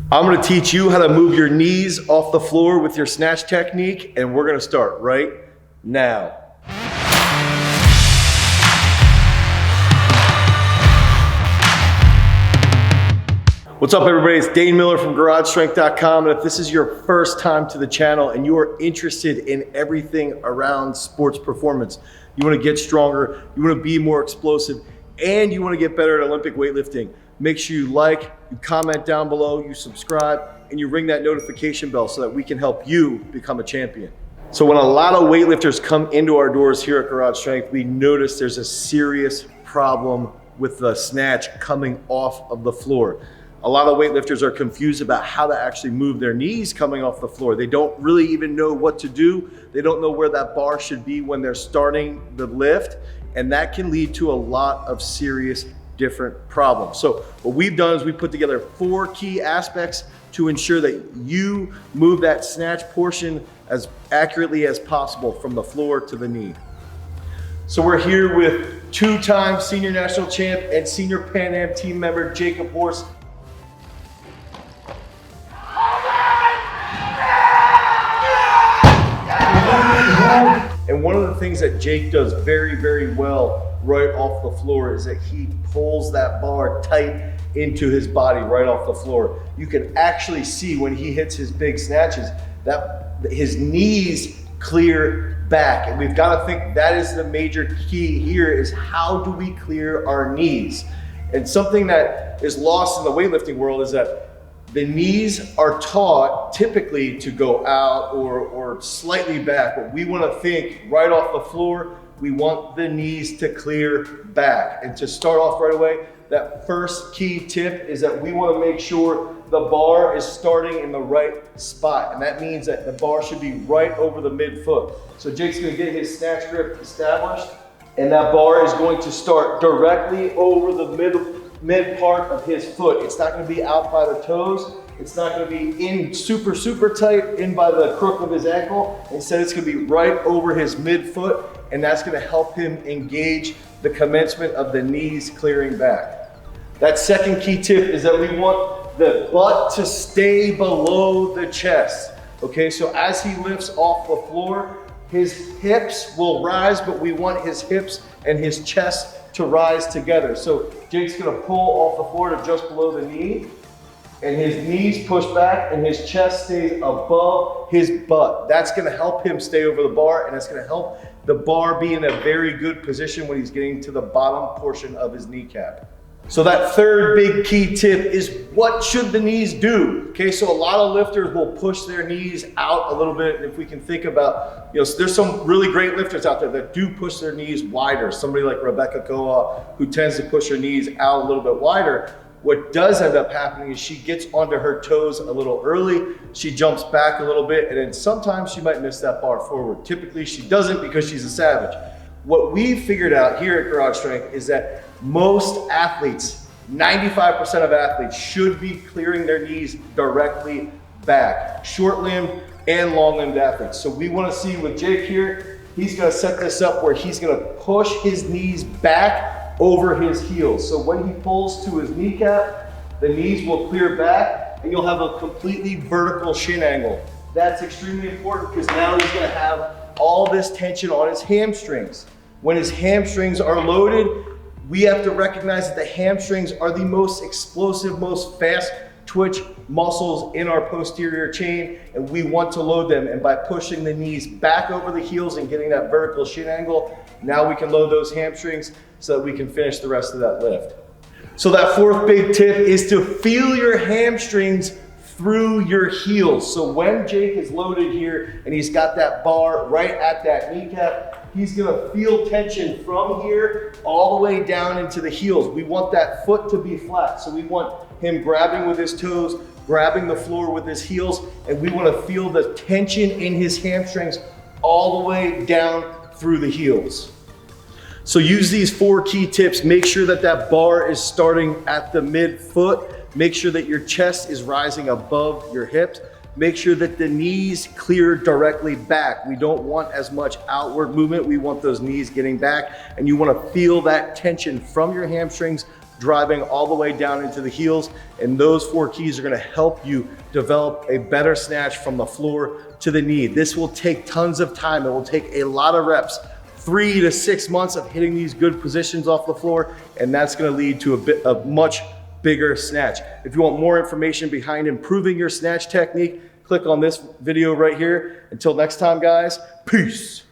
I'm gonna teach you how to move your knees off the floor with your snatch technique, and we're gonna start right now. What's up, everybody? It's Dane Miller from GarageStrength.com, and if this is your first time to the channel and you are interested in everything around sports performance, you wanna get stronger, you wanna be more explosive, and you wanna get better at Olympic weightlifting, make sure you like, you comment down below, you subscribe, and you ring that notification bell so that we can help you become a champion. So when a lot of weightlifters come into our doors here at Garage Strength, we notice there's a serious problem with the snatch coming off of the floor. A lot of weightlifters are confused about how to actually move their knees coming off the floor. They don't really even know what to do. They don't know where that bar should be when they're starting the lift, and that can lead to a lot of serious different problems. So what we've done is we put together 4 key aspects to ensure that you move that snatch portion as accurately as possible from the floor to the knee. So we're here with 2-time senior national champ and senior Pan Am team member, Jacob Horst. And one of the things that Jake does very, very well right off the floor is that he pulls that bar tight into his body right off the floor. You can actually see when he hits his big snatches that his knees clear back. And we've got to think that is the major key here, is how do we clear our knees? And something that is lost in the weightlifting world is that the knees are taught typically to go out or slightly back, but we want to think right off the floor, we want the knees to clear back. And to start off right away, that first key tip is that we want to make sure the bar is starting in the right spot. And that means that the bar should be right over the midfoot. So Jake's going to get his snatch grip established, and that bar is going to start directly over the mid part of his foot. It's not going to be out by the toes. It's not going to be in super tight in by the crook of his ankle. Instead, it's going to be right over his midfoot, and that's going to help him engage the commencement of the knees clearing back. That second key tip is that we want the butt to stay below the chest. Okay, so as he lifts off the floor, his hips will rise, but we want his hips and his chest to rise together. So Jake's gonna pull off the floor to just below the knee, and his knees push back and his chest stays above his butt. That's gonna help him stay over the bar, and it's gonna help the bar be in a very good position when he's getting to the bottom portion of his kneecap. So that third big key tip is, what should the knees do? Okay, so a lot of lifters will push their knees out a little bit. And if we can think about, there's some really great lifters out there that do push their knees wider. Somebody like Rebecca Koa, who tends to push her knees out a little bit wider. What does end up happening is she gets onto her toes a little early, she jumps back a little bit, and then sometimes she might miss that bar forward. Typically she doesn't, because she's a savage. What we figured out here at Garage Strength is that most athletes, 95% of athletes, should be clearing their knees directly back. Short-limbed and long-limbed athletes. So we want to see with Jake here, he's going to set this up where he's going to push his knees back over his heels. So when he pulls to his kneecap, the knees will clear back, and you'll have a completely vertical shin angle. That's extremely important, because now he's going to have all this tension on his hamstrings. When his hamstrings are loaded, we have to recognize that the hamstrings are the most explosive, most fast twitch muscles in our posterior chain, and we want to load them. And by pushing the knees back over the heels and getting that vertical shin angle, now we can load those hamstrings so that we can finish the rest of that lift. So that fourth big tip is to feel your hamstrings through your heels. So when Jake is loaded here and he's got that bar right at that kneecap, he's gonna feel tension from here all the way down into the heels. We want that foot to be flat. So we want him grabbing with his toes, grabbing the floor with his heels, and we wanna feel the tension in his hamstrings all the way down through the heels. So use these 4 key tips. Make sure that that bar is starting at the midfoot. Make sure that your chest is rising above your hips. Make sure that the knees clear directly back. We don't want as much outward movement. We want those knees getting back, and you want to feel that tension from your hamstrings driving all the way down into the heels. And those 4 keys are gonna help you develop a better snatch from the floor to the knee. This will take tons of time. It will take a lot of reps, 3 to 6 months of hitting these good positions off the floor, and that's gonna lead to a much bigger snatch. If you want more information behind improving your snatch technique, click on this video right here. Until next time, guys, peace.